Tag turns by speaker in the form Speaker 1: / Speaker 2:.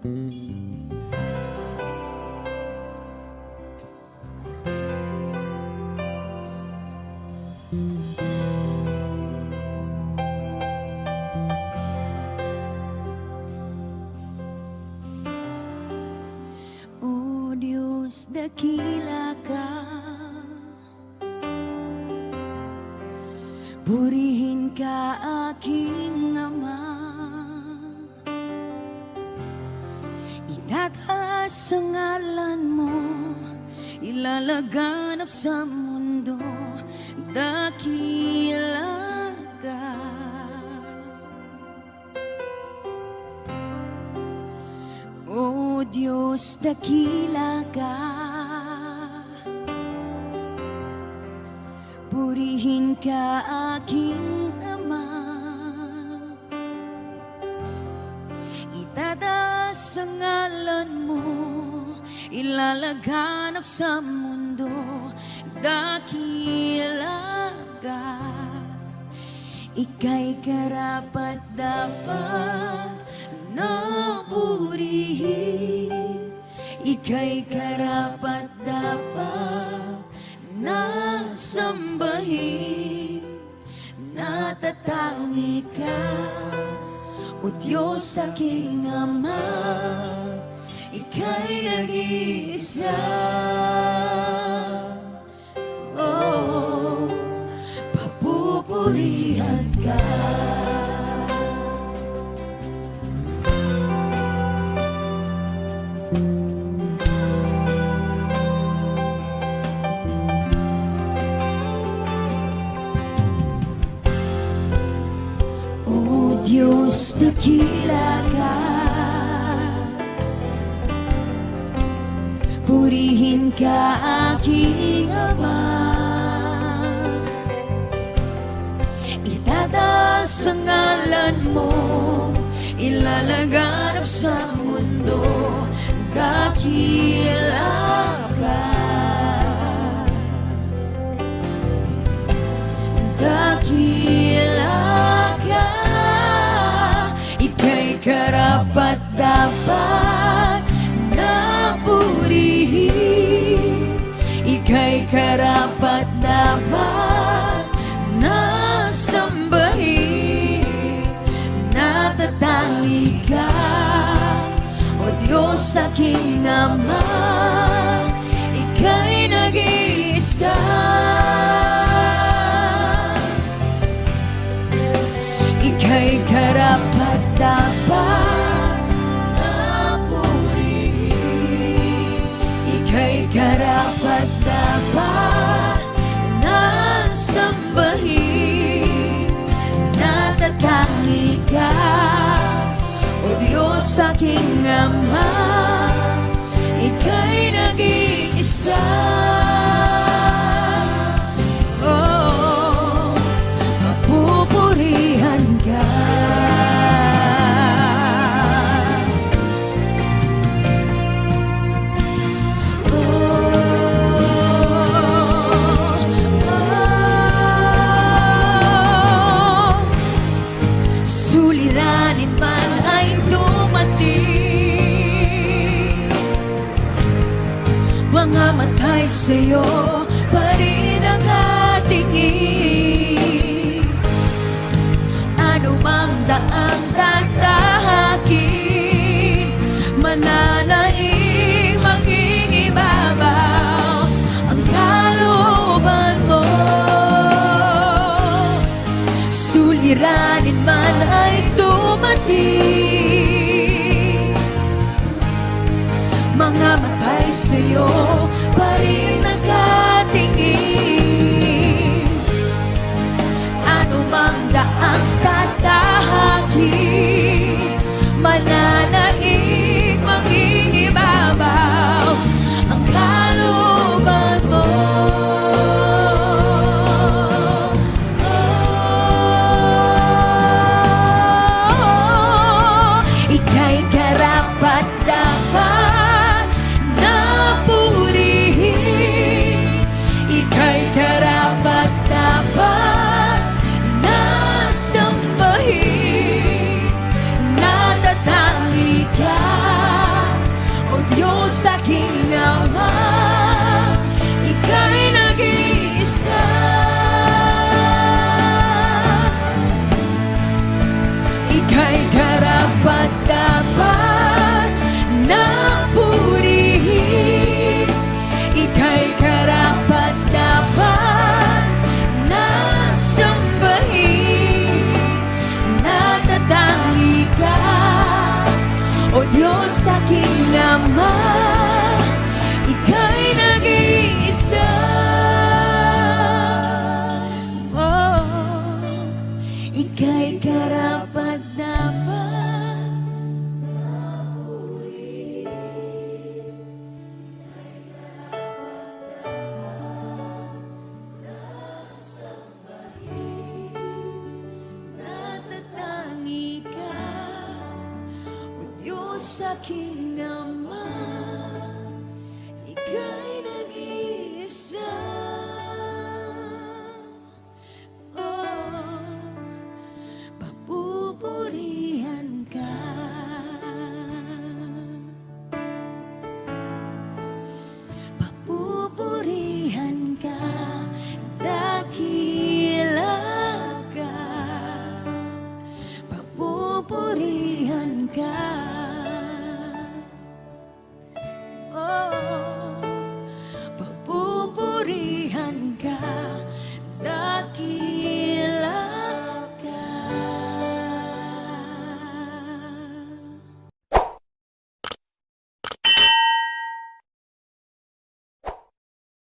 Speaker 1: O Diyos, dakila ka, purihin ka aking Ama. Itataas ang ngalan mo, ilalaganap sa mundo, dakila ka. O Diyos, dakila ka, purihin ka aking Ama. Itataas ang ngalan mo, ilalaganap sa mundo, dakila ka. Ika'y karapat-dapat na purihin, ika'y karapat-dapat na sambahin. Natatangi ka, O Diyos aking Ama, ika'y nag-iisa. Oh, papupurihan ka. O Diyos, dakila ka, purihin ka aking Ama. Itataas ang ngalan mo, ilalaganap sa mundo, dakila ka. Dakila ka, ika'y karapat-dapat na purihin, ika'y karapat-dapat na sambahin. Natatangi ka, O Diyos aking Ama, ika'y nag-iisa. Ika'y karapat-dapat na purihin, ika'y karapat-dapat na sambahin. Natatangi ka, O Diyos aking Ama, ika'y nag-iisa. Oh, papupurihan ka. Suliranin man ay dumating, mga matay sa'yo pa rin ang atingin. Ano mang daang tatahakin, mananaig mangingibabaw ang kalooban mo. Suliranin man ay dumating, mga matay sa'yo pa rin nakatingin. Ano mang daang tatahakin, mananaig mangingibabaw ang kalooban mo. Ika'y karapat-dapat na purihin, aking Ama, Ika'y nag-iisa. Ika'y karapat-dapat na purihin. Ika'y karapat-dapat na sambahin. Natatangi ka, O Diyos aking Ama, Ika'y nag-iisa. Oh, Ika'y karapat-dapat na purihin. Ika'y karapat-dapat na sambahin. Natatangi ka, O Diyos aking Ama, Ika'y nag-iisa. Oh, papupurihan ka. Papupurihan ka, dakila ka. Papupurihan ka. Oh,